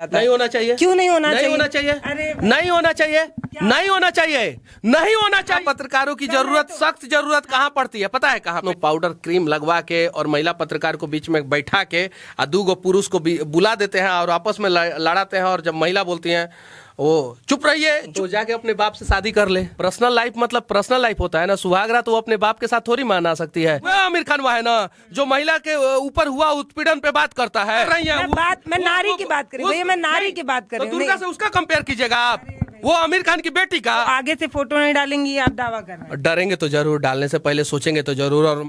नहीं होना चाहिए। क्यों नहीं होना चाहिए? नहीं होना चाहिए। अरे नहीं होना चाहिए। नहीं होना चाहिए। नहीं होना चाहिए। पत्रकारों की जरूरत, सख्त जरूरत कहाँ पड़ती है पता है? कहाँ? पाउडर क्रीम लगवा के और महिला पत्रकार को बीच में बैठा के और 2 पुरुष को बुला देते हैं और आपस में लड़ाते हैं। और जब महिला बोलती है वो चुप रहिए, तो जाके अपने बाप से शादी कर ले। पर्सनल लाइफ मतलब पर्सनल लाइफ होता है ना। सुहागरा तो वो अपने बाप के साथ थोड़ी मना सकती है। वह आमिर खान वह है ना जो महिला के ऊपर हुआ उत्पीड़न पे बात करता है। मैं नारी की बात कर रही हूँ भैया, मैं नारी की बात कर रही हूँ। दुर्गा से उसका कंपेयर कीजिएगा आप, वो आमिर खान की बेटी का। आगे से फोटो नहीं डालेंगी आप दावा कर रहे हैं। डरेंगे तो जरूर, डालने से पहले सोचेंगे तो जरूर। और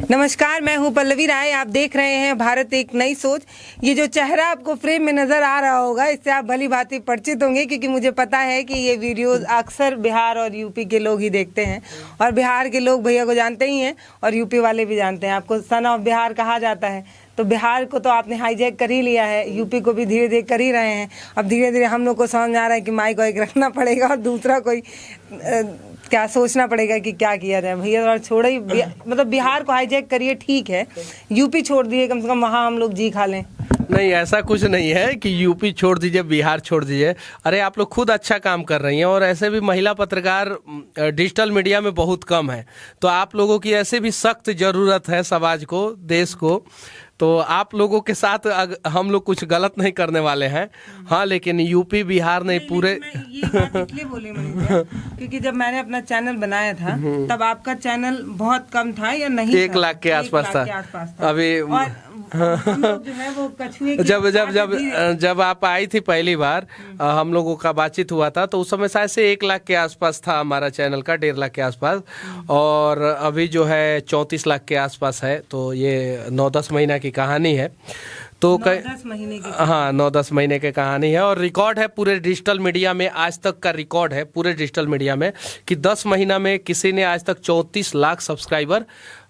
नमस्कार, मैं हूं पल्लवी राय, आप देख रहे हैं भारत एक नई सोच। ये जो चेहरा आपको फ्रेम में नजर आ रहा होगा इससे आप भली भांति परिचित होंगे, क्योंकि मुझे पता है कि ये वीडियोस अक्सर बिहार और यूपी के लोग ही देखते हैं। और बिहार के लोग भैया को जानते ही हैं और यूपी वाले भी जानते हैं। आपको सन ऑफ बिहार कहा जाता है, तो बिहार को तो आपने हाईजैक कर ही लिया है, यूपी को भी धीरे धीरे कर ही रहे हैं। अब धीरे धीरे हम लोग को समझ आ रहा है कि माइक को एक रखना पड़ेगा और दूसरा कोई क्या सोचना पड़ेगा कि क्या किया जाए। भैया थोड़ा छोड़ो ही, मतलब बिहार को हाईजैक करिए ठीक है, यूपी छोड़ दिए, कम से कम वहाँ हम लोग जी खा लें। नहीं, ऐसा कुछ नहीं है कि यूपी छोड़ दीजिए, बिहार छोड़ दीजिए। अरे आप लोग खुद अच्छा काम कर रही हैं और ऐसे भी महिला पत्रकार डिजिटल मीडिया में बहुत कम है। तो आप लोगों की ऐसे भी सख्त ज़रूरत है समाज को, देश को। तो आप लोगों के साथ हम लोग कुछ गलत नहीं करने वाले हैं। हाँ, लेकिन यूपी बिहार नहीं पूरे। ये बात इसलिए बोली मैंने क्योंकि जब मैंने अपना चैनल बनाया था तब आपका चैनल बहुत कम था या नहीं? 1 लाख के आसपास था। अभी हम लोग जो है वो कछुए जब आप आई थी पहली बार, हम लोगों का बातचीत हुआ था, तो उस समय शायद से 1 लाख के आसपास था हमारा चैनल का, 1.5 लाख के आसपास। और अभी जो है 34 लाख के आसपास है। तो ये 9-10 महीना की कहानी है। तो 9-10 महीने की, हाँ 9-10 महीने की कहानी है। और रिकॉर्ड है पूरे डिजिटल मीडिया में, आज तक का रिकॉर्ड है पूरे डिजिटल मीडिया में कि 10 महीना में किसी ने आज तक 34 लाख सब्सक्राइबर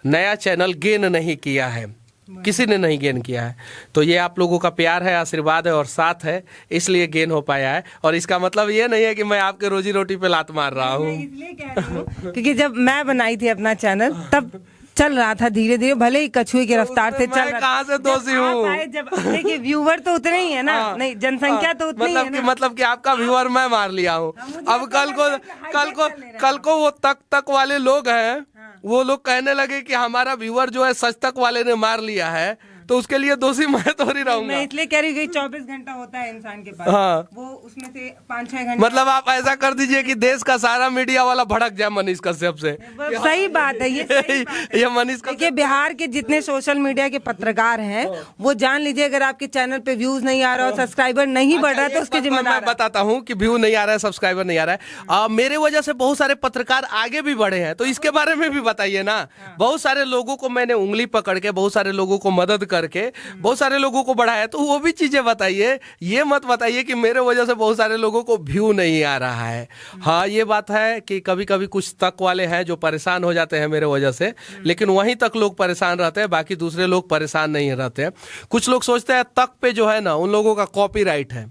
नया चैनल गेन नहीं किया है, किसी ने नहीं गेन किया है। तो ये आप लोगों का प्यार है, आशीर्वाद है और साथ है, इसलिए गेन हो पाया है। और इसका मतलब ये नहीं है कि मैं आपके रोजी रोटी पे लात मार रहा हूँ। इसलिए कह रही हूँ क्योंकि जब मैं बनाई थी अपना चैनल तब चल रहा था धीरे धीरे, भले ही कछुए की रफ्तार से चल रहा था। कहाँ से दोषी हूँ? जब देखिए व्यूवर तो उतने ही है ना, नहीं जनसंख्या तो उतनी है ना। मतलब कि आपका व्यूअर मैं मार लिया हूँ। अब कल को वो तक वाले लोग हैं, वो लोग कहने लगे कि हमारा व्यूअर जो है सच तक वाले ने मार लिया है, तो उसके लिए दोषी मैं तो नहीं रहूंगा। मैं इसलिए कह रही हूँ 24 घंटा होता है इंसान के पास। हाँ। वो उसमें से 5-6 घंटे, मतलब आप ऐसा कर दीजिए कि देश का सारा मीडिया वाला भड़क जाए मनीष कश्यप से। सही बात है ये, सही बात है। ये मनीष देखिए बिहार के जितने सोशल मीडिया के पत्रकार हैं वो जान लीजिए, अगर आपके चैनल पे व्यूज नहीं आ रहा और सब्सक्राइबर नहीं बढ़ रहा है तो उसके जिम्मेदार मैं बताता हूँ कि व्यू नहीं आ रहा है, सब्सक्राइबर नहीं आ रहा है। मेरे वजह से बहुत सारे पत्रकार आगे भी बढ़े हैं, तो इसके बारे में भी बताइए ना। बहुत सारे लोगों को मैंने उंगली पकड़ के, बहुत सारे लोगों को मदद करके, बहुत सारे लोगों को बढ़ाया, तो वो भी चीजें बताइए। ये मत बताइए कि मेरे वजह से बहुत सारे लोगों को व्यू नहीं आ रहा है। हाँ, ये बात है कि कभी कभी कुछ तक वाले हैं जो परेशान हो जाते हैं मेरे वजह से, लेकिन वहीं तक लोग परेशान रहते हैं, बाकी दूसरे लोग परेशान नहीं रहते हैं। कुछ लोग सोचते हैं तक पे जो है ना उन लोगों का कॉपीराइट है,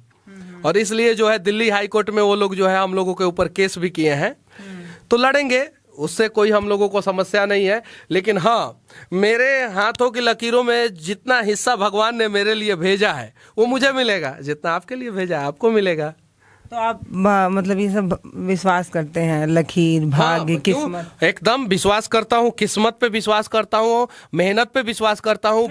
और इसलिए जो है दिल्ली हाई कोर्ट में वो लोग जो है हम लोगों के ऊपर केस भी किए हैं। तो लड़ेंगे, उससे कोई हम लोगों को समस्या नहीं है। लेकिन हाँ, मेरे हाथों की लकीरों में जितना हिस्सा भगवान ने मेरे लिए भेजा है वो मुझे मिलेगा, जितना आपके लिए भेजा है आपको मिलेगा। तो आप मतलब ये सब विश्वास करते हैं, लकीर, भाग्य, किस्मत? एकदम विश्वास करता हूँ, किस्मत पे विश्वास करता हूँ, मेहनत पे विश्वास करता हूँ।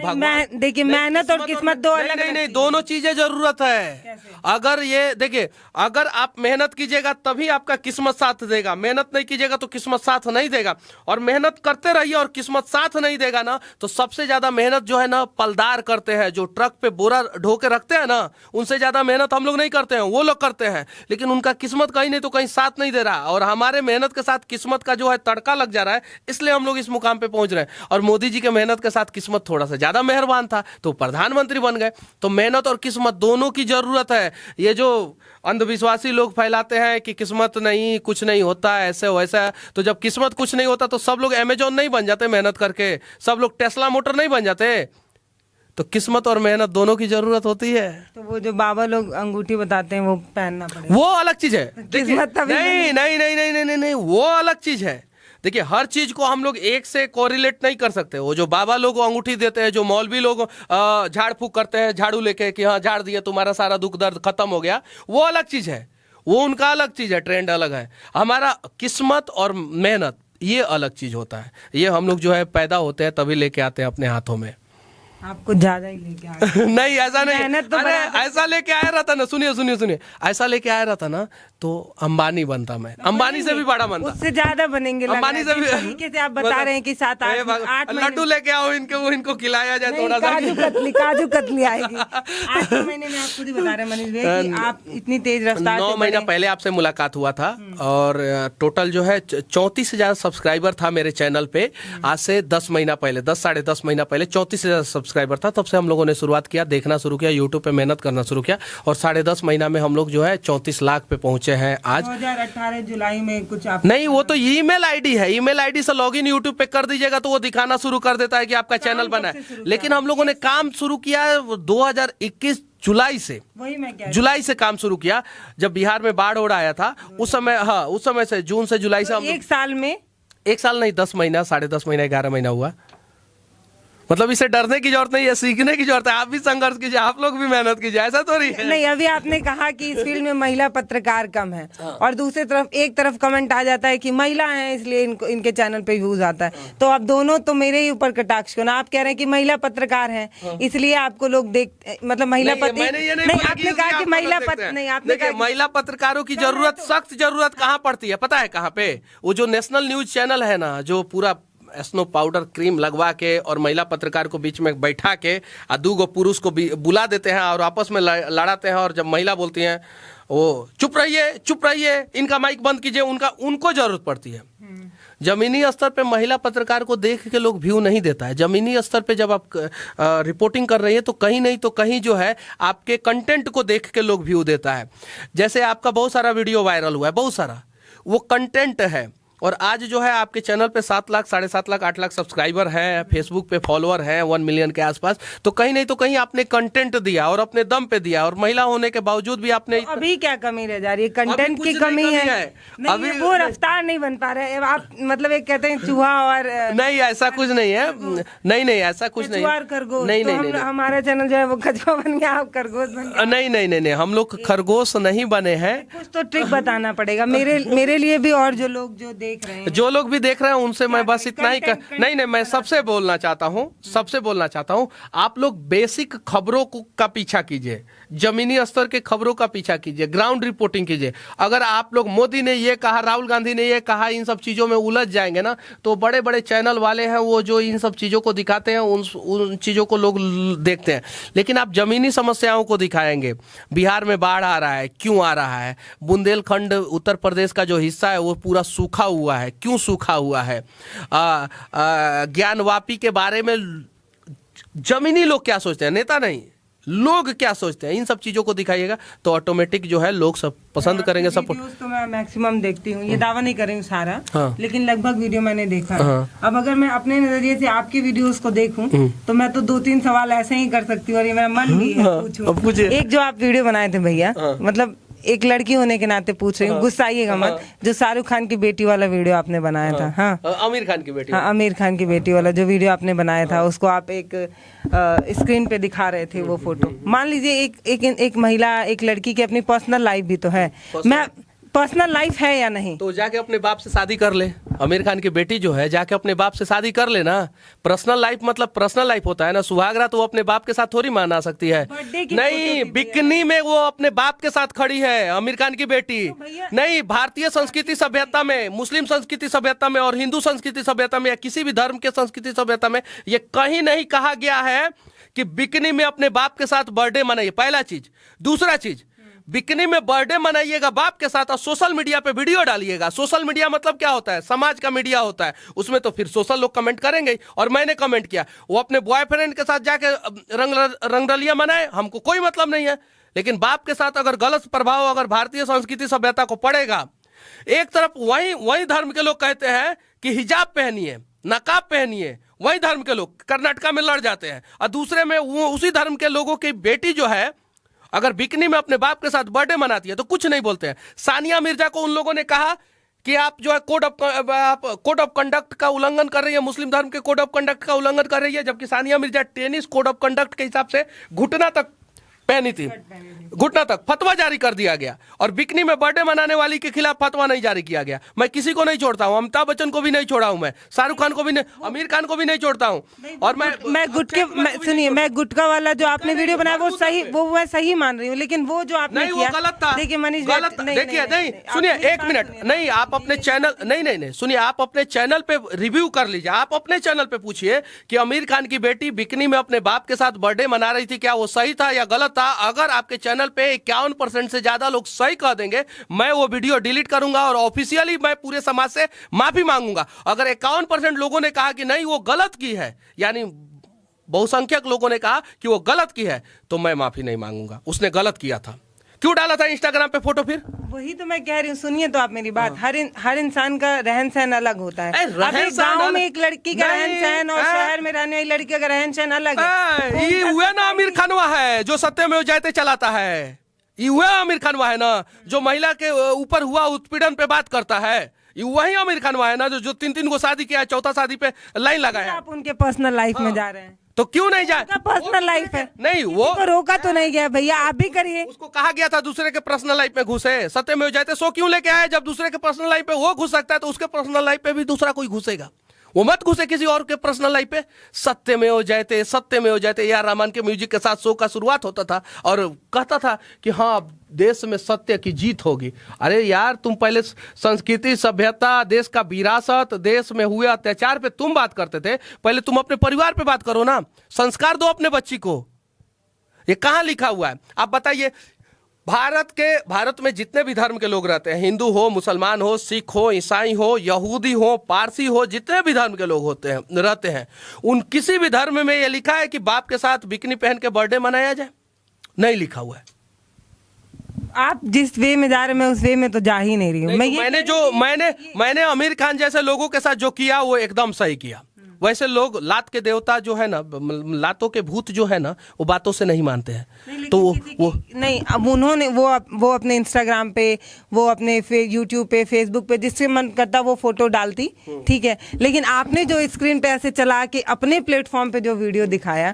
देखिए मेहनत और किस्मत दो अलग नहीं, दोनों चीजें जरूरत है। अगर ये देखिए, अगर आप मेहनत कीजिएगा तभी आपका किस्मत साथ देगा, मेहनत नहीं कीजिएगा तो किस्मत साथ नहीं देगा। और मेहनत करते रहिए और किस्मत साथ नहीं देगा ना, तो सबसे ज्यादा मेहनत जो है ना पलदार करते हैं, जो ट्रक पे बोरा ढो के रखते हैं ना, उनसे ज्यादा मेहनत हम लोग नहीं करते हैं, वो लोग करते हैं। लेकिन उनका किस्मत कहीं नहीं तो कहीं साथ नहीं दे रहा, और हमारे मेहनत के साथ किस्मत का जो है तड़का लग जा रहा है, इसलिए हम लोग इस मुकाम पे पहुंच रहे हैं। और मोदी जी के मेहनत के साथ किस्मत थोड़ा सा ज्यादा मेहरबान था तो प्रधानमंत्री बन गए। तो मेहनत और किस्मत दोनों की जरूरत है। ये जो अंधविश्वासी लोग फैलाते हैं कि किस्मत नहीं, कुछ नहीं होता ऐसे वैसा, तो जब किस्मत कुछ नहीं होता तो सब लोग अमेजॉन नहीं बन जाते मेहनत करके, सब लोग टेस्ला मोटर नहीं बन जाते। तो किस्मत और मेहनत दोनों की जरूरत होती है। तो वो जो बाबा लोग अंगूठी बताते हैं वो पहनना पड़ेगा, वो अलग चीज है। किस्मत नहीं, वो अलग चीज है। देखिए हर चीज को हम लोग एक से कोरिलेट नहीं कर सकते। वो जो बाबा लोग अंगूठी देते हैं, जो मौलवी लोग झाड़ फूक करते हैं झाड़ू लेके कि हाँ झाड़ दिए तुम्हारा सारा दुख दर्द खत्म हो गया, वो अलग चीज है, वो उनका अलग चीज है, ट्रेंड अलग है। हमारा किस्मत और मेहनत ये अलग चीज होता है। ये हम लोग जो है पैदा होते हैं तभी लेके आते हैं अपने हाथों में। आपको ज्यादा ही लेके आए। नहीं ऐसा नहीं, मेहनत तो अरे ऐसा लेके आया रहता ना, सुनिए सुनिए सुनिए, ऐसा लेके आया रहता ना तो अंबानी बनता, मैं अंबानी से भी बड़ा बनता, उससे ज्यादा बनेंगे। अंबानी से भी। जिस तरीके से आप बता रहे हैं कि 7-8 लड्डू लेके आओ इनको खिलाया जाए थोड़ा सा। काजू कतली आएगी। 8 महीने में आप खुद ही बता रहे हैं मनीष भैया कि आप इतनी तेज रफ्तार 9 महीना पहले आपसे मुलाकात हुआ था और टोटल जो है 34,000 सब्सक्राइबर था मेरे चैनल पे। आज से 10 महीना पहले, 10 साढ़े 10 महीना पहले 34,000 सब्सक्राइबर था। तब से हम लोगों ने शुरुआत किया, देखना शुरू किया, यूट्यूब पे मेहनत करना शुरू किया और 10.5 महीना में हम लोग जो है 34 लाख पे पहुंचे हैं आज। 2018 जुलाई में कुछ आप नहीं, वो तो ईमेल आईडी है, ईमेल आईडी से लॉगिन यूट्यूब पे कर दीजिएगा तो वो दिखाना शुरू कर देता है कि आपका चैनल बना है। लेकिन हम लोगों ने काम शुरू किया 2021 जुलाई से। वही मैं कह रही हूं। जुलाई से काम शुरू किया जब बिहार में बाढ़ ओढ़ आया था उस समय। हाँ, उस समय से जून से जुलाई से हम एक साल में, 1 साल नहीं 10 महीना, 10.5 महीना, 11 महीना हुआ। मतलब इसे डरने की जरूरत नहीं है, सीखने की जरूरत है। आप भी संघर्ष कीजिए, आप लोग भी मेहनत कीजिए, ऐसा तो नहीं है। नहीं, अभी आपने कहा कि इस फील्ड में महिला पत्रकार कम है और दूसरी तरफ एक तरफ कमेंट आ जाता है कि महिला है इसलिए इनके चैनल पे व्यूज आता है। तो आप दोनों तो मेरे ही ऊपर कटाक्ष क्यों ना। आप कह रहे हैं कि महिला पत्रकार हैं इसलिए आपको लोग देख, मतलब महिला नहीं, आपने कहा कि महिला नहीं, आपने कहा महिला पत्रकारों की जरूरत, सख्त जरूरत कहाँ पड़ती है पता है कहाँ पे? वो जो नेशनल न्यूज चैनल है ना, जो पूरा स्नो पाउडर क्रीम लगवा के और महिला पत्रकार को बीच में बैठा के और 2 पुरुष को बुला देते हैं और आपस में लड़ाते हैं। और जब महिला बोलती हैं वो चुप रहिए, इनका माइक बंद कीजिए, उनको जरूरत पड़ती है। जमीनी स्तर पे महिला पत्रकार को देख के लोग व्यू नहीं देता है। जमीनी स्तर पे जब आप रिपोर्टिंग कर रही है तो कहीं नहीं तो कहीं जो है आपके कंटेंट को देख के लोग व्यू देता है। जैसे आपका बहुत सारा वीडियो वायरल हुआ है, बहुत सारा, वो कंटेंट है। और आज जो है आपके चैनल पे 7 लाख, 7.5 लाख, 8 लाख सब्सक्राइबर हैं, फेसबुक पे फॉलोअर हैं 1 मिलियन के आसपास। तो कहीं नहीं तो कहीं आपने कंटेंट दिया और अपने दम पे दिया, और महिला होने के बावजूद भी आपने तो अभी क्या कमी रह जा रही है? कंटेंट की कमी है। अभी वो रफ्तार नहीं बन पा रहे आप, मतलब एक कहते हैं चूहा और नहीं, ऐसा कुछ नहीं है। नहीं ऐसा कुछ नहीं, नहीं, हमारा चैनल जो है वो कछुआ बन गया, आप खरगोश बन गए। नहीं, हम लोग खरगोश नहीं बने हैं। कुछ तो ट्रिक बताना पड़ेगा मेरे लिए भी, और जो लोग जो लोग भी देख रहे हैं उनसे मैं बस इतना ही नहीं, मैं सबसे बोलना चाहता हूँ, आप लोग बेसिक खबरों का पीछा कीजिए, जमीनी स्तर के खबरों का पीछा कीजिए, ग्राउंड रिपोर्टिंग कीजिए। अगर आप लोग मोदी ने ये कहा, राहुल गांधी ने ये कहा, इन सब चीजों में उलझ जाएंगे ना, तो बड़े बड़े चैनल वाले हैं वो जो इन सब चीजों को दिखाते हैं उन चीजों को लोग देखते हैं। लेकिन आप जमीनी समस्याओं को दिखाएंगे, बिहार में बाढ़ आ रहा है, क्यों आ रहा है? बुंदेलखंड उत्तर प्रदेश का जो हिस्सा है वो पूरा सूखा हुआ है, क्यों सूखा हुआ है? ज्ञानवापी के बारे में जमीनी लोग क्या सोचते हैं, नेता नहीं, लोग क्या सोचते हैं, इन सब चीजों को दिखाइएगा तो ऑटोमेटिक जो है लोग सब पसंद करेंगे। सब तो मैं मैक्सिमम देखती हूँ, ये दावा नहीं कर रही हूँ सारा, लेकिन लगभग वीडियो मैंने देखा है। अब अगर मैं अपने नजरिए से आपकी वीडियोस को देखूं तो मैं तो 2-3 सवाल ऐसे ही कर सकती हूँ और ये मेरा मन भी है पूछूं। एक जो आप वीडियो बनाए थे भैया, मतलब एक लड़की होने के नाते पूछ रही हूँ, गुस्साइएगा मत, जो शाहरुख खान की बेटी वाला वीडियो आपने बनाया था। हाँ, आमिर खान की बेटी। हाँ, आमिर खान की बेटी वाला जो वीडियो आपने बनाया था, उसको आप एक स्क्रीन पे दिखा रहे थे वो फोटो। मान लीजिए एक महिला, एक लड़की की अपनी पर्सनल लाइफ भी तो है, मैं पर्सनल लाइफ है या नहीं, तो जाके अपने बाप से शादी कर ले। आमिर खान की बेटी जो है जाके अपने बाप से शादी कर ले ना। पर्सनल लाइफ मतलब पर्सनल लाइफ होता है ना। सुहागरा तो वो अपने बाप के साथ थोड़ी मना सकती है। नहीं, बिकनी में वो अपने बाप के साथ खड़ी है आमिर खान की बेटी। नहीं, भारतीय संस्कृति सभ्यता में, मुस्लिम संस्कृति सभ्यता में और हिंदू संस्कृति सभ्यता में या किसी भी धर्म के संस्कृति सभ्यता में ये कहीं नहीं कहा गया है कि बिकनी में अपने बाप के साथ बर्थडे मनाइए। पहला चीज। दूसरा चीज, बिकनी में बर्थडे मनाइएगा बाप के साथ और सोशल मीडिया पे वीडियो डालिएगा। सोशल मीडिया मतलब क्या होता है? समाज का मीडिया होता है। उसमें तो फिर सोशल लोग कमेंट करेंगे। और मैंने कमेंट किया, वो अपने बॉयफ्रेंड के साथ जाके रंगरलिया मनाए, हमको कोई मतलब नहीं है। लेकिन बाप के साथ अगर गलत प्रभाव अगर भारतीय संस्कृति सभ्यता को पड़ेगा, एक तरफ वही धर्म के लोग कहते हैं कि हिजाब पहनिए, नकाब पहनिए, वही धर्म के लोग कर्नाटका में लड़ जाते हैं, और दूसरे में वो उसी धर्म के लोगों की बेटी जो है अगर बिकनी में अपने बाप के साथ बर्थडे मनाती है तो कुछ नहीं बोलते हैं। सानिया मिर्जा को उन लोगों ने कहा कि आप जो है कोड ऑफ कंडक्ट का उल्लंघन कर रही है, मुस्लिम धर्म के कोड ऑफ कंडक्ट का उल्लंघन कर रही है, जबकि Sania Mirza tennis code of conduct के हिसाब से घुटना तक पहनी थी, घुटना तक फतवा जारी कर दिया गया, और बिकनी में बर्थडे मनाने वाली के खिलाफ फतवा नहीं जारी किया गया। मैं किसी को नहीं छोड़ता हूं, अमिताभ बच्चन को भी नहीं छोड़ा हूं, मैं शाहरुख खान को भी नहीं, आमिर खान को भी नहीं छोड़ता हूं। और मैं गुटके सुनिए, मैं गुटका वाला जो आपने वीडियो बनाया वो सही, वो मैं सही मान रही हूँ, लेकिन वो जो आपने नहीं, किया वो गलत था। देखिए मनीष गलत, देखिए नहीं, सुनिए एक मिनट, नहीं आप अपने चैनल, नहीं सुनिए, आप अपने चैनल पे रिव्यू कर लीजिए, आप अपने चैनल पे पूछिए कि आमिर खान की बेटी बिकनी में अपने बाप के साथ बर्थडे मना रही थी, क्या वो सही था या गलत था। अगर आपके चैनल पे 51% से ज्यादा लोग सही कह देंगे, मैं वो वीडियो डिलीट करूंगा और ऑफिशियली मैं पूरे समाज से माफी मांगूंगा। अगर 51% लोगों ने कहा कि नहीं वो गलत की है, यानी बहुसंख्यक लोगों ने कहा कि वो गलत की है, तो मैं माफी नहीं मांगूंगा। उसने गलत किया था, क्यों डाला था इंस्टाग्राम पे फोटो? फिर वही तो मैं कह रही हूँ, सुनिए तो आप मेरी बात। हर इंसान का रहन सहन अलग होता है। अब एक गाँव में एक लड़की का रहन सहन और शहर में रहने वाली लड़की का रहन सहन अलग है। ये हुआ ना आमिर खानवा है जो सत्यमेव जयते चलाता है, ये हुआ आमिर खानवा है ना जो महिला के ऊपर हुआ उत्पीड़न पे बात करता है, ये वही आमिर खानवा है ना जो 3 को शादी किया, चौथा शादी पे लाइन लगाया। आप उनके पर्सनल लाइफ में जा रहे हैं तो क्यों नहीं जाए? पर्सनल लाइफ है, नहीं वो रोका तो नहीं गया भैया, आप भी करिए। उसको कहा गया था दूसरे के पर्सनल लाइफ में घुसे, सत्यमेव जयते सो क्यों लेके आए? जब दूसरे के पर्सनल लाइफ पे वो घुस सकता है तो उसके पर्सनल लाइफ पे भी दूसरा कोई घुसेगा, वो मत घुसे किसी और के पर्सनल लाइफ पे। सत्यमेव जयते, सत्यमेव जयते। यार रहमान के म्यूजिक के साथ शो का शुरुआत होता था और कहता था कि हाँ देश में सत्य की जीत होगी। अरे यार तुम पहले संस्कृति, सभ्यता, देश का विरासत, देश में हुए अत्याचार पे तुम बात करते थे, पहले तुम अपने परिवार पे बात करो ना, संस्कार दो अपने बच्ची को। ये कहाँ लिखा हुआ है आप बताइए? भारत में जितने भी धर्म के लोग रहते हैं, हिंदू हो, मुसलमान हो, सिख हो, ईसाई हो, यहूदी हो, पारसी हो, जितने भी धर्म के लोग होते हैं रहते हैं, उन किसी भी धर्म में ये लिखा है कि बाप के साथ बिकनी पहन के बर्थडे मनाया जाए? नहीं लिखा हुआ है। आप जिस वे में जा रहे हैं मैं उस वे में तो जा ही नहीं रही हूँ। मैंने आमिर खान जैसे लोगों के साथ जो किया वो एकदम सही किया। वैसे लोग लात के देवता जो है ना, लातों के भूत जो है ना, वो बातों से नहीं मानते हैं। तो वो नहीं, अब उन्होंने वो अपने इंस्टाग्राम पे, वो अपने यूट्यूब पे, फेसबुक पे जिससे मन करता वो फोटो डालती, ठीक है, लेकिन आपने जो स्क्रीन पे ऐसे चला के अपने प्लेटफॉर्म पे जो वीडियो दिखाया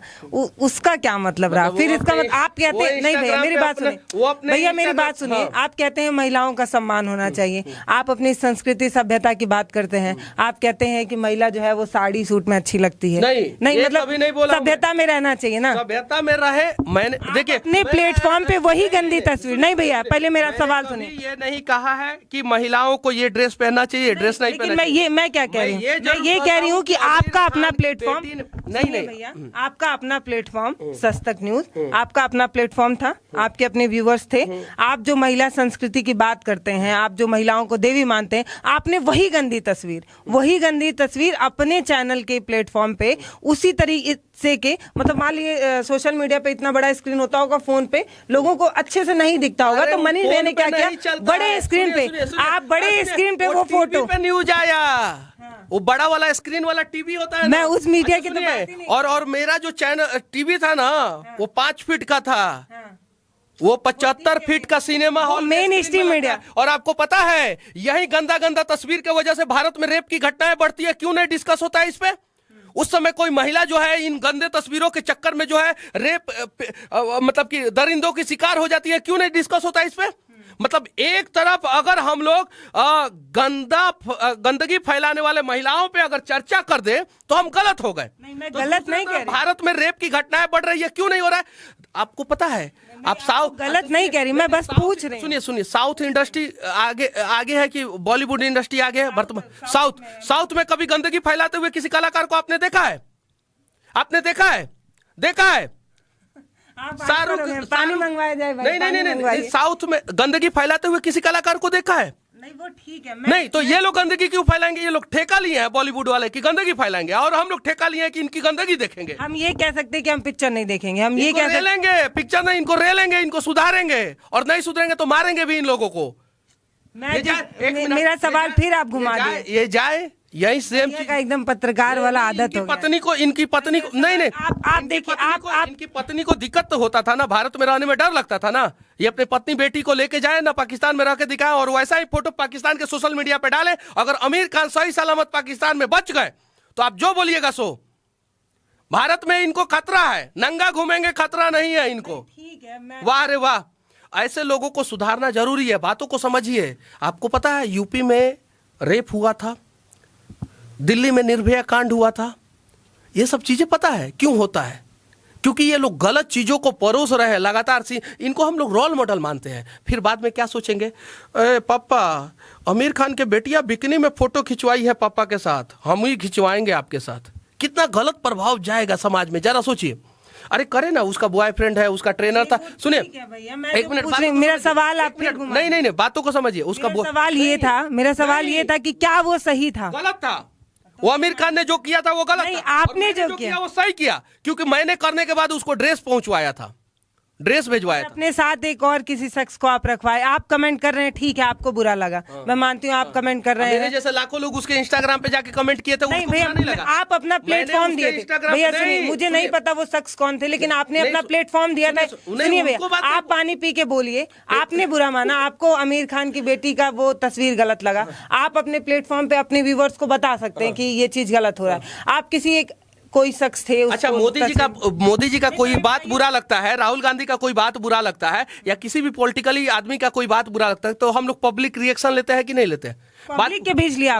उसका क्या मतलब रहा? फिर इसका मतलब आप कहते हैं नहीं भैया मेरी बात सुनिए, भैया मेरी बात सुनिए, आप कहते हैं महिलाओं का सम्मान होना चाहिए, आप अपनी संस्कृति सभ्यता की बात करते हैं, आप कहते हैं कि महिला जो है वो साड़ी सूट में अच्छी लगती है। नहीं मतलब सभ्यता में रहना चाहिए ना, सभ्यता में रहे। मैंने देखिए अपने प्लेटफॉर्म पे वही गंदी तस्वीर। नहीं भैया पहले मेरा सवाल सुनिए, ये नहीं कहा है कि महिलाओं को ये ड्रेस पहनना चाहिए, ड्रेस नहीं पहनना चाहिए। मैं क्या कह रही हूँ, मैं ये कह रही हूँ कि आपका अपना प्लेटफॉर्म, नहीं भैया आपका अपना प्लेटफॉर्म सस्तक न्यूज, आपका अपना प्लेटफॉर्म था, आपके अपने व्यूअर्स थे, आप जो महिला संस्कृति की बात करते हैं, आप जो महिलाओं को देवी मानते हैं, आपने वही गंदी तस्वीर अपने चैनल के प्लेटफॉर्म पे उसी तरीके से के, मतलब मान लीजिए सोशल मीडिया पे इतना बड़ा स्क्रीन होता होगा, फोन पे लोगों को अच्छे से नहीं दिखता होगा, तो मनीष भैया ने क्या किया, बड़े स्क्रीन पे, आप बड़े स्क्रीन पे वो फोटो पे न्यूज आया, वो बड़ा वाला स्क्रीन वाला टीवी होता है ना, मैं उस मीडिया की तो बात ही नहीं। और मेरा जो चैनल टीवी था ना वो 5 फीट का था, वो 75 फीट का cinema hall main stream media. और आपको पता है यही गंदा तस्वीर की वजह से भारत में रेप की घटनाएं बढ़ती है। क्यों नहीं डिस्कस होता है इस पे? उस समय कोई महिला जो है इन गंदे तस्वीरों के चक्कर में जो है रेप मतलब कि दरिंदों की शिकार हो जाती है। क्यों नहीं डिस्कस होता है इस पे? मतलब एक तरफ अगर हम लोग गंदगी फैलाने वाले महिलाओं पे अगर चर्चा कर दे तो हम गलत हो गए। मैं गलत नहीं कह रही, भारत में रेप की घटनाएं बढ़ रही है, क्यों नहीं हो रहा है? आपको पता है, आप साउथ, गलत नहीं कह रही, मैं बस पूछ रही हूँ। सुनिए साउथ इंडस्ट्री आगे है कि बॉलीवुड इंडस्ट्री आगे है वर्तमान? साउथ में कभी गंदगी फैलाते हुए किसी कलाकार को आपने देखा है? आपने देखा है शाहरुख पानी मंगवाया जाए भाई, नहीं, साउथ में गंदगी फैलाते हुए किसी कलाकार को देखा है? नहीं वो ठीक है, नहीं तो ये लोग गंदगी क्यों फैलाएंगे? ये लोग ठेका लिए हैं बॉलीवुड वाले की गंदगी फैलाएंगे, और हम लोग ठेका लिए हैं कि इनकी गंदगी देखेंगे। हम ये कह सकते हैं कि हम पिक्चर नहीं देखेंगे, हम ये कह लेंगे पिक्चर नहीं, इनको रेलेंगे, इनको सुधारेंगे, और नहीं सुधरेंगे तो मारेंगे भी इन लोगों को। मेरा सवाल फिर आप घुमा दिए। यही सेम ये चीज का एकदम पत्रकार वाला आदत हो गया। इनकी पत्नी को नहीं नहीं आप देखिए, आप इनकी पत्नी को दिक्कत तो होता था ना, भारत में रहने में डर लगता था ना। ये अपने पत्नी बेटी को लेके जाए ना, पाकिस्तान में रह के दिखाए और वैसा ही फोटो पाकिस्तान के सोशल मीडिया पे डाले। अगर आमिर खान सही सलामत पाकिस्तान में बच गए तो आप जो बोलिएगा सो। भारत में इनको खतरा है, नंगा घूमेंगे, खतरा नहीं है इनको। ठीक है, वाह रे वाह, ऐसे लोगों को सुधारना जरूरी है, बातों को समझिए। आपको पता है यूपी में रेप हुआ था, दिल्ली में निर्भया कांड हुआ था, ये सब चीजें पता है क्यों होता है? क्योंकि ये लोग गलत चीजों को परोस रहे हैं लगातार। इनको हम लोग रोल मॉडल मानते हैं, फिर बाद में क्या सोचेंगे, पापा आमिर खान के बेटिया बिकनी में फोटो खिंचवाई है पापा के साथ, हम ही खिंचवाएंगे आपके साथ। कितना गलत प्रभाव जाएगा समाज में, जरा सोचिए। अरे करे ना, उसका बॉयफ्रेंड है, उसका ट्रेनर था। सुनिए एक मिनट, मेरा सवाल आप नहीं बातों को समझिए। उसका सवाल ये था, मेरा सवाल ये था कि क्या वो सही था? गलत था। वो आमिर खान ने जो किया था वो गलत नहीं, था। आपने जो किया वो सही किया, क्योंकि मैंने करने के बाद उसको ड्रेस पहुंचवाया था, ड्रेस भिजवाया था। अपने साथ एक और किसी शख्स को आप रखवाए। आप कमेंट कर रहे हैं, ठीक है, आपको बुरा लगा, मैं मानती हूँ, आप कमेंट कर रहे हैं। मेरे जैसे लाखों लोग उसके इंस्टाग्राम पे जाके कमेंट किए थे, नहीं उसको भैया, बुरा नहीं लगा। आप अपना प्लेटफॉर्म दिए थे भैया। सुनिए, मुझे नहीं पता वो शख्स कौन थे, लेकिन आपने अपना प्लेटफॉर्म दिया था। सुनिए भैया, आप पानी पी के बोलिए, आपने बुरा माना, आपको आमिर खान की बेटी का वो तस्वीर गलत लगा, आप अपने प्लेटफॉर्म पे अपने व्यूवर्स को बता सकते हैं कि ये चीज गलत हो रहा है। आप किसी एक कोई शख्स थे, अच्छा मोदी जी का कोई बात बुरा लगता है, राहुल गांधी का कोई बात बुरा लगता है, या किसी भी पॉलिटिकली आदमी का कोई बात बुरा लगता है, तो हम लोग पब्लिक रिएक्शन लेते हैं कि नहीं लेते हैं? पब्लिक के भेज लिया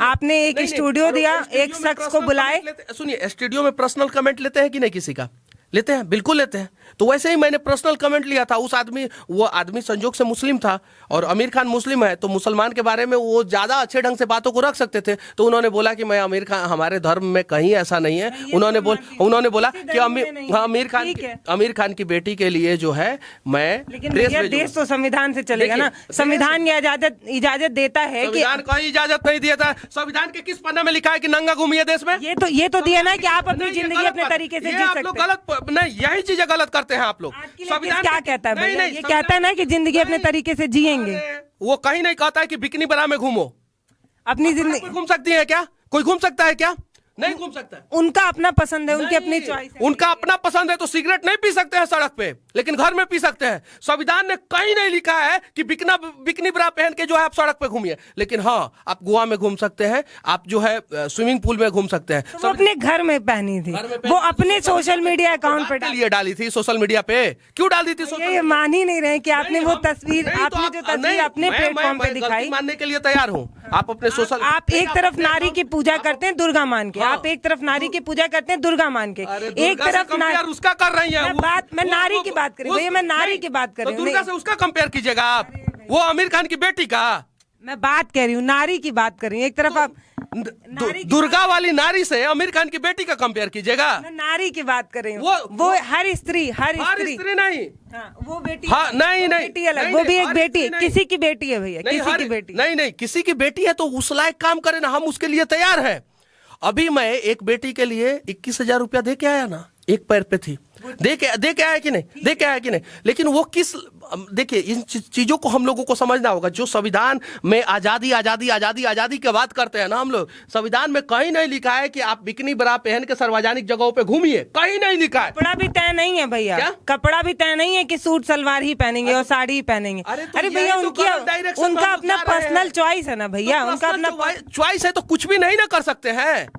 आपने एक स्टूडियो दिया, एक शख्स को बुलाए। सुनिए, स्टूडियो में पर्सनल कमेंट लेते हैं कि नहीं? किसी का लेते हैं, बिल्कुल लेते हैं। तो वैसे ही मैंने पर्सनल कमेंट लिया था। वो आदमी संजोग से मुस्लिम था और आमिर खान मुस्लिम है, तो मुसलमान के बारे में वो ज्यादा अच्छे ढंग से बातों को रख सकते थे। तो उन्होंने बोला कि मैं आमिर खान, हमारे धर्म में कहीं ऐसा नहीं है। उन्होंने बोला कि आमिर खान की बेटी के लिए जो है मैं देश तो संविधान से चलेगा ना, संविधान ये इजाजत देता है कि संविधान कोई इजाजत नहीं दिया था। संविधान के किस पन्ने में लिखा है कि नंगा घूमिए देश में? ये तो दिया ना कि आप अपनी जिंदगी अपने तरीके से जी सकते हैं। नहीं, यही चीजें गलत करते हैं आप लोग। संविधान क्या कहता है भैया? ये कहता है ना कि जिंदगी अपने तरीके से जिएंगे। वो कहीं नहीं कहता है कि बिकनी बरा में घूमो। अपनी जिंदगी घूम सकती है क्या? कोई घूम सकता है क्या? नहीं घूम सकता है। उनका अपना पसंद है, उनकी अपनी चॉइस है। उनका अपना पसंद है तो सिगरेट नहीं पी सकते हैं सड़क पे, लेकिन घर में पी सकते हैं। संविधान ने कहीं नहीं लिखा है कि बिकनी ब्रा पहन के जो है आप सड़क पे घूमिए। लेकिन हाँ, आप गोवा में घूम सकते हैं, आप जो है स्विमिंग पूल में घूम सकते हैं। तो अपने घर में पहनी थी, वो अपने सोशल मीडिया अकाउंट पे डाली थी। सोशल मीडिया पे क्यों डाल दी थी? ये मान ही नहीं रहे कि आपने वो तस्वीर, आपने जो तस्वीर अपने प्लेटफॉर्म पे दिखाई। मानने के लिए तैयार हूँ। आप अपने सोशल, आप एक तरफ नारी की पूजा करते हैं दुर्गा मान के, आप एक तरफ नारी की पूजा करते हैं दुर्गा मान के, एक तरफ उसका कर रही है। मैं नारी की बात कर रही हूँ भैया, मैं नारी की बात कर रही हूँ। दुर्गा से उसका कंपेयर कीजिएगा आप, वो आमिर खान की बेटी का। मैं बात कर रही हूँ, नारी की बात कर रही हूँ। एक तरफ आप दुर्गा वाली नारी से आमिर खान की बेटी का कंपेयर कीजिएगा। मैं नारी की बात कर रही हूँ। वो हर स्त्री नहीं, वो बेटी, हाँ, नहीं बेटी अलग, वो भी एक बेटी है, किसी की बेटी है भैया, किसी की बेटी नहीं, किसी की बेटी है तो उस लायक काम करे ना, हम उसके लिए तैयार हैं। अभी मैं एक बेटी के लिए 21,000 रुपया दे के आया ना, एक पैर पे थी, दे के आया कि नहीं, लेकिन वो किस, देखिए इन चीजों को हम लोगों को समझना होगा। जो संविधान में आजादी की बात करते हैं ना हम लोग, संविधान में कहीं नहीं लिखा है कि आप बिकनी बरा पहन के सार्वजनिक जगहों पे घूमिए, कहीं नहीं लिखा है। कपड़ा भी तय नहीं है भैया, कपड़ा भी तय नहीं है कि सूट सलवार ही पहनेंगे और साड़ी ही पहनेंगे। अरे भैया, उनका अपना पर्सनल चॉइस है ना भैया, उनका अपना चॉइस है तो कुछ भी नहीं ना कर सकते हैं।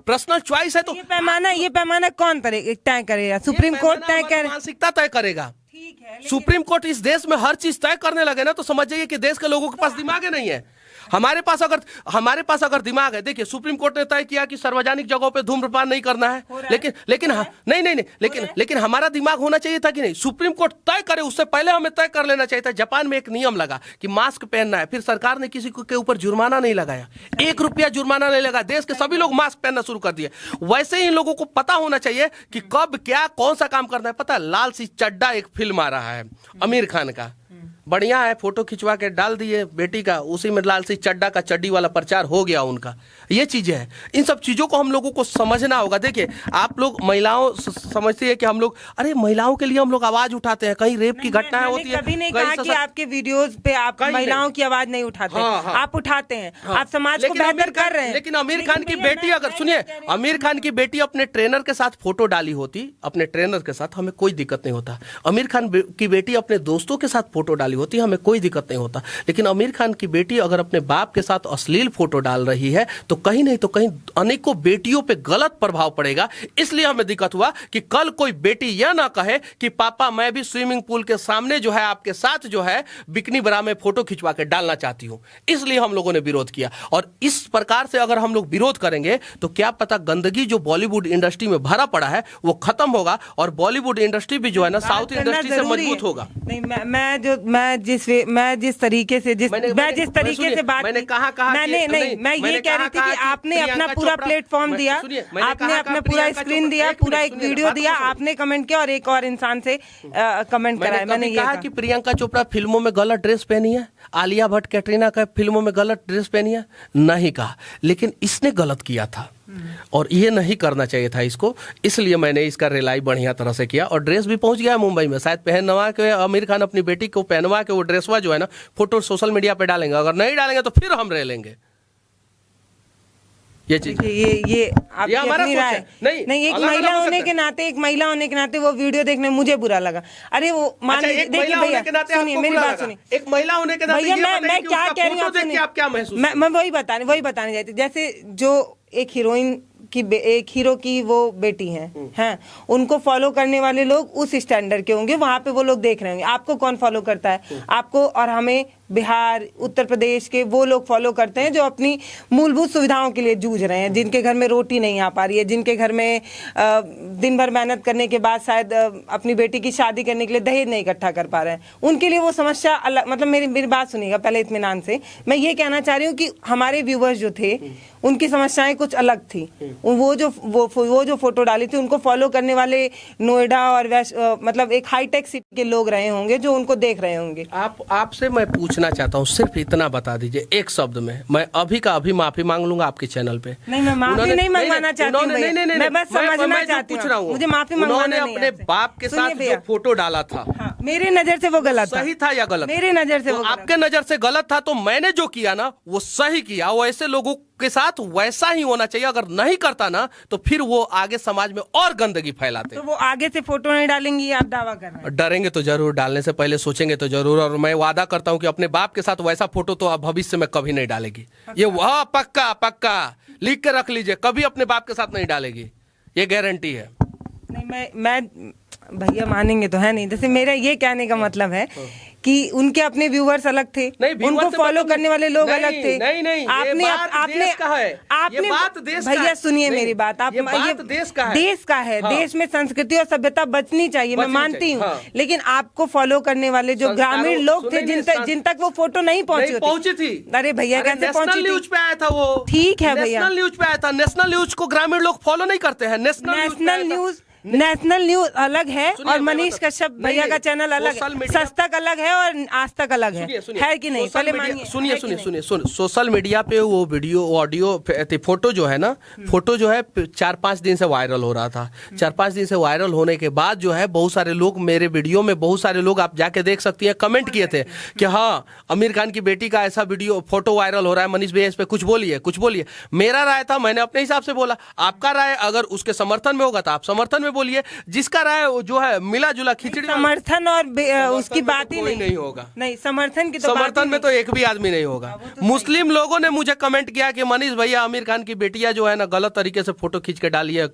पर्सनल चॉइस है तो ये पैमाना कौन तय करेगा? सुप्रीम कोर्ट तय करे, मानसिकता तय करेगा। सुप्रीम कोर्ट इस देश में हर चीज तय करने लगे ना, तो समझ जाइए कि देश के लोगों के पास दिमाग नहीं है। हमारे पास अगर दिमाग है, देखिए सुप्रीम कोर्ट ने तय किया कि सार्वजनिक जगहों पे धूम्रपान नहीं करना है, लेकिन हमारा दिमाग होना चाहिए था कि नहीं, सुप्रीम कोर्ट तय करे उससे पहले हमें तय कर लेना चाहिए था। जापान में एक नियम लगा कि मास्क पहनना है, फिर सरकार ने किसी के ऊपर जुर्माना नहीं लगाया, 1 रुपया जुर्माना नहीं लगा, देश के सभी लोग मास्क पहनना शुरू कर दिए। वैसे ही इन लोगों को पता होना चाहिए कि कब क्या कौन सा काम करना है। पता है, लाल सी चड्डा एक फिल्म आ रहा है आमिर खान का, बढ़िया है, फोटो खिंचवा के डाल दिए बेटी का, उसी में लाल सी चड्डा का चड्डी वाला प्रचार हो गया उनका। ये चीजें हैं, इन सब चीजों को हम लोगों को समझना होगा। देखिए आप लोग महिलाओं समझती है कि हम लोग, अरे महिलाओं के लिए हम लोग आवाज उठाते हैं, कहीं रेप की घटनाएं होती है, कभी नहीं कहा कि आपके वीडियोस पे आप महिलाओं की आवाज नहीं उठाते। आप उठाते हैं, आप समाज को बेहतर कर रहे हैं। लेकिन आमिर खान की बेटी, अगर सुनिए, आमिर खान की बेटी अपने ट्रेनर के साथ फोटो डाली होती, अपने ट्रेनर के साथ, हमें कोई दिक्कत नहीं होता। आमिर खान की बेटी अपने दोस्तों के साथ फोटो डाली होती, हमें कोई दिक्कत नहीं होता। लेकिन आमिर खान की बेटी अगर अपने बाप के साथ अश्लील फोटो डाल रही है तो कहीं नहीं तो कहीं अनेकों बेटियों पे गलत प्रभाव पड़ेगा। इसलिए हमें दिक्कत हुआ कि कल कोई बेटी यह ना कहे कि पापा मैं भी स्विमिंग पूल के सामने जो है आपके साथ जो है बिकनी बरा में फोटो खिंचवा के डालना चाहती हूं। इसलिए हम लोगों ने विरोध किया। और इस प्रकार से अगर हम लोग विरोध करेंगे तो क्या पता गंदगी जो बॉलीवुड इंडस्ट्री में भरा पड़ा है वो खत्म होगा और बॉलीवुड इंडस्ट्री भी जो है ना साउथ इंडस्ट्री से मजबूत होगा। नहीं, मैं जिस तरीके से बात, मैंने कहा मैं ये कह रही थी कि आपने अपना पूरा प्लेटफॉर्म दिया, आपने अपना पूरा स्क्रीन दिया, पूरा एक वीडियो दिया, आपने कमेंट किया और एक और इंसान से कमेंट कराया। मैंने कहा कि प्रियंका चोपड़ा फिल्मों में गलत ड्रेस पहनी है, आलिया भट्ट कैटरीना कैफ फिल्मों में गलत ड्रेस पहनी है, नहीं कहा, लेकिन इसने गलत किया था और ये नहीं करना चाहिए था इसको। इसलिए मैंने इसका रिलाई बढ़िया तरह से किया और ड्रेस भी पहुंच गया मुंबई में। शायद पहनवा के आमिर खान अपनी बेटी को पहनवा के वो ड्रेसवा जो है ना फोटो सोशल मीडिया पे डालेंगे, अगर नहीं डालेंगे तो फिर हम रह लेंगे। ये चीज ये हमारा सोच है। नहीं एक महिला होने के नाते वो वीडियो देखने मुझे बुरा लगा। अरे वो देखिए भैया सुनिए मेरी बात सुनिए, एक महिला होने के नाते भैया मैं क्या कह रही हूँ आप क्या महसूस, मैं वही बताने जाती, जैसे जो एक हीरोइन की एक हीरो की वो बेटी हैं उनको फॉलो करने वाले लोग उस स्टैंडर्ड के होंगे, वहां पे वो लोग देख रहे होंगे। आपको कौन फॉलो करता है? आपको और हमें बिहार उत्तर प्रदेश के वो लोग फॉलो करते हैं जो अपनी मूलभूत सुविधाओं के लिए जूझ रहे हैं, जिनके घर में रोटी नहीं आ पा रही है, जिनके घर में दिन भर मेहनत करने के बाद शायद अपनी बेटी की शादी करने के लिए दहेज नहीं इकट्ठा कर पा रहे हैं। उनके लिए वो समस्या अलग, मतलब मेरी बात सुनिएगा पहले इत्मीनान से। मैं ये कहना चाह रही हूँ कि हमारे व्यूवर्स जो थे उनकी समस्याएं कुछ अलग थी। वो जो फोटो डाली थी उनको फॉलो करने वाले नोएडा और मतलब एक हाईटेक सिटी के लोग रहे होंगे जो उनको देख रहे होंगे। आपसे मैं पूछना चाहता हूँ, सिर्फ इतना बता दीजिए एक शब्द में, मैं अभी का अभी माफी मांग लूंगा आपके चैनल पे। नहीं मैं माफी नहीं मंगवाना चाहती हूँ, मैं बस समझना चाहती हूँ, मुझे माफी मंगवाना नहीं। अपने बाप के साथ जो फोटो डाला था मेरे नजर से वो गलत सही था या गलत? मेरे नजर से वो आपके नजर से गलत था, तो मैंने जो किया ना वो सही किया। वो ऐसे लोगों के साथ वैसा ही होना चाहिए। अगर नहीं करता ना तो फिर वो आगे समाज में और गंदगी फैलाते। तो वो आगे से फोटो नहीं डालेंगी, आप दावा कर रहे हैं? डरेंगे तो जरूर, डालने से पहले सोचेंगे तो जरूर। और मैं वादा करता हूं कि अपने बाप के साथ वैसा फोटो तो आप भविष्य में कभी नहीं डालेगी। ये वह पक्का लिख के रख लीजिए, कभी अपने बाप के साथ नहीं डालेगी, ये गारंटी है। नहीं मैं भैया मानेंगे तो है नहीं। जैसे मेरा ये कहने का मतलब है कि उनके अपने व्यूवर्स अलग थे, उनको फॉलो करने वाले लोग अलग थे। नहीं, आपने भैया सुनिए मेरी बात, आप ये देश का है, देश में संस्कृति और सभ्यता बचनी चाहिए, मैं मानती हूँ। लेकिन आपको फॉलो करने वाले जो ग्रामीण लोग थे जिन तक वो फोटो नहीं पहुंची थी, अरे भैया कैसे पहुंची? न्यूज पे आया था वो, ठीक है भैया, नेशनल न्यूज पे आया था। नेशनल न्यूज को ग्रामीण लोग फॉलो नहीं करते हैं। नेशनल न्यूज अलग है और मनीष कश्यप भैया का चैनल अलग है, सस्तक अलग है और आज तक अलग है कि नहीं? पहले मानिए, सुनिए। सोशल मीडिया पे वो वीडियो ऑडियो फोटो जो है ना, फोटो जो है 4-5 दिन से वायरल हो रहा था। 4-5 दिन से वायरल होने के बाद जो है बहुत सारे लोग मेरे वीडियो में, बहुत सारे लोग आप जाके देख सकती हैं, कमेंट किए थे कि हाँ आमिर खान की बेटी का ऐसा वीडियो फोटो वायरल हो रहा है, मनीष भैया इस पे कुछ बोलिए। मेरा राय था, मैंने अपने हिसाब से बोला। आपका राय अगर उसके समर्थन में होगा तो आप समर्थन बोलिए, जिसका राय जो है मिला जुला खिचड़ी समर्थन और उसकी बात ही नहीं होगा। नहीं, समर्थन की तो समर्थन में तो एक भी आदमी नहीं होगा। मुस्लिम लोगों ने मुझे कमेंट किया कि मनीष भैया आमिर खान की बेटियां जो है ना गलत तरीके से फोटो खींच के डाली है,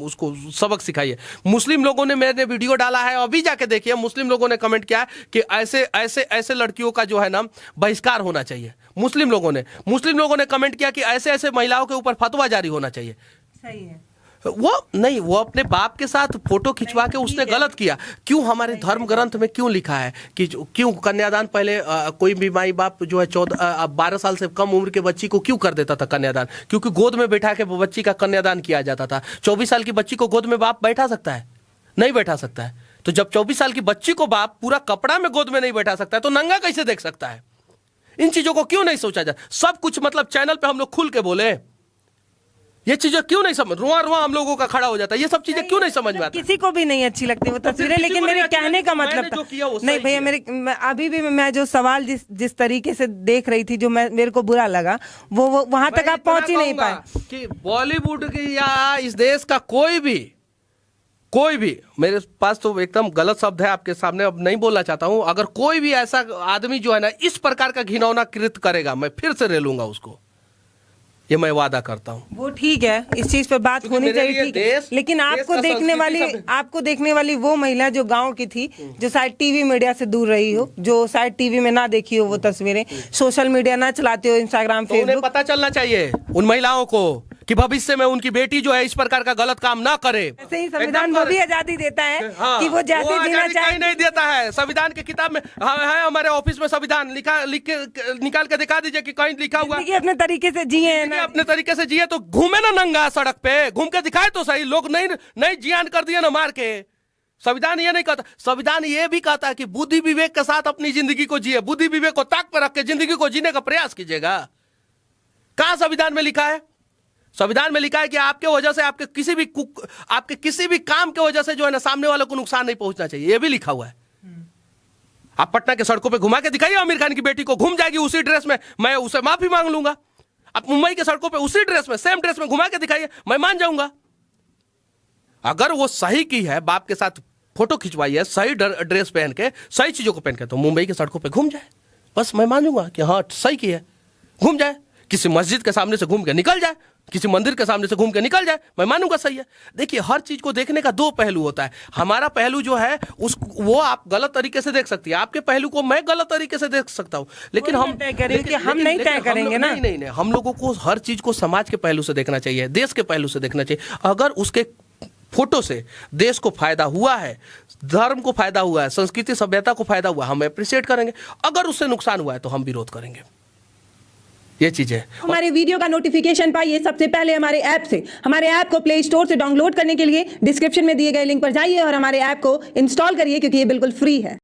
उसको सबक सिखाइए। मुस्लिम लोगों ने मैंने वीडियो डाला है, अभी जाके देखिए। मुस्लिम लोगों ने कमेंट किया कि ऐसे लड़कियों का जो है ना बहिष्कार होना चाहिए। मुस्लिम लोगों ने कमेंट किया कि ऐसे महिलाओं के ऊपर फतवा जारी होना चाहिए। सही है। वो अपने बाप के साथ फोटो खिंचवा के उसने गलत किया। क्यों हमारे धर्म ग्रंथ में क्यों लिखा है कि क्यों कन्यादान पहले कोई भी माई बाप जो है 12 साल से कम उम्र के बच्ची को क्यों कर देता था कन्यादान? क्योंकि गोद में बैठा के बच्ची का कन्यादान किया जाता था। 24 साल की बच्ची को गोद में बाप बैठा सकता है? नहीं बैठा सकता है। तो जब 24 साल की बच्ची को बाप पूरा कपड़ा में गोद में नहीं बैठा सकता है तो नंगा कैसे देख सकता है? इन चीजों को क्यों नहीं सोचा जाता? सब कुछ मतलब चैनल पे हम लोग खुल के बोले, ये चीजें क्यों नहीं समझ, रुआ रुआ हम लोगों का खड़ा हो जाता है, ये सब चीजें क्यों नहीं समझ में आता? किसी को भी नहीं अच्छी लगती वो तस्वीरें, लेकिन मेरे कहने का मतलब नहीं भैया, अभी भी मैं जो सवाल जिस तरीके से देख रही थी, जो मेरे को बुरा लगा, वो वहां तक आप पहुंच ही नहीं पाए कि बॉलीवुड की या इस देश का कोई भी, मेरे पास तो एकदम गलत शब्द है आपके सामने, अब नहीं बोलना चाहता हूं, अगर कोई भी ऐसा आदमी जो है ना इस प्रकार का घिनौना कृत्य करेगा, मैं फिर से रेलूंगा उसको, ये मैं वादा करता हूं। वो ठीक है, इस चीज पे बात होनी चाहिए, ठीक है, लेकिन आपको देखने वाली वो महिला जो गांव की थी, जो शायद टीवी मीडिया से दूर रही हो, जो शायद टीवी में ना देखी हो वो तस्वीरें, सोशल मीडिया ना चलाते हो, इंस्टाग्राम, फेसबुक, उन्हें पता चलना चाहिए उन महिलाओं को कि भविष्य में उनकी बेटी जो है इस प्रकार का गलत काम ना करे। ऐसे ही संविधान वो भी आजादी देता है कि वो जैसे जीना चाहे। नहीं देता है, संविधान की किताब में है, हमारे ऑफिस में संविधान निकाल के दिखा दीजिए कि कहीं लिखा हुआ अपने तरीके से जिए ना, अपने तरीके से जिए तो घूमे ना नंगा सड़क पे, घूम के दिखाए तो सही, लोग नहीं जियान कर दिए ना मार के। संविधान ये नहीं कहता, संविधान ये भी कहता है कि बुद्धि विवेक के साथ अपनी जिंदगी को जिए, बुद्धि विवेक को ताक पर रख के जिंदगी को जीने का प्रयास कीजिएगा। कहां संविधान में लिखा है? संविधान में लिखा है कि आपके वजह से आपके किसी भी काम के वजह से जो है ना सामने वालों को नुकसान नहीं पहुंचना चाहिए, ये भी लिखा हुआ है। आप पटना के सड़कों पे घुमा के दिखाइए आमिर खान की बेटी को, घूम जाएगी उसी ड्रेस में, मैं उसे माफी मांग लूंगा। आप मुंबई के सड़कों पे उसी ड्रेस में, सेम ड्रेस में घुमा के दिखाइए, मैं मान जाऊंगा। अगर वो सही की है, बाप के साथ फोटो खिंचवाई है सही ड्रेस पहन के, सही चीजों को पहन के, तो मुंबई के सड़कों पे घूम जाए, बस मैं मानूंगा कि हाँ सही की है, घूम जाए, किसी मस्जिद के सामने से घूम के निकल जाए, किसी मंदिर के सामने से घूम के निकल जाए, मैं मानूंगा सही है। देखिए हर चीज को देखने का दो पहलू होता है, हमारा पहलू जो है वो आप गलत तरीके से देख सकती है, आपके पहलू को मैं गलत तरीके से देख सकता हूं, लेकिन हम तय करेंगे, हम नहीं तय करेंगे ना। नहीं, हम लोगों को हर चीज को समाज के पहलू से देखना चाहिए, देश के पहलू से देखना चाहिए। अगर उसके फोटो से देश को फायदा हुआ है, धर्म को फायदा हुआ है, संस्कृति सभ्यता को फायदा हुआ, हम अप्रिशिएट करेंगे। अगर उससे नुकसान हुआ है तो हम विरोध करेंगे। ये चीजें हमारे वीडियो का नोटिफिकेशन पाइए सबसे पहले हमारे ऐप से। हमारे ऐप को प्ले स्टोर से डाउनलोड करने के लिए डिस्क्रिप्शन में दिए गए लिंक पर जाइए और हमारे ऐप को इंस्टॉल करिए, क्योंकि ये बिल्कुल फ्री है।